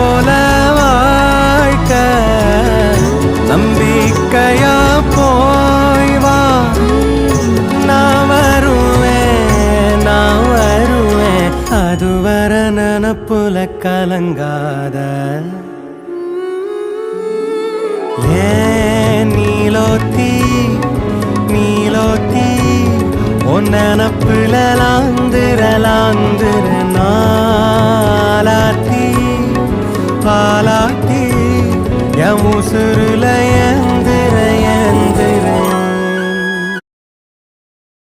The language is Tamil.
போல வாழ்க்க நம்பிக்கையா போய் வா. நான் வருவேன் அதுவர நினப்புல கலங்காத. ஏன் நீலோத்தி உன் நினப்புல லாந்துர நாளாத்தி பாலாத்தி என் உசுருல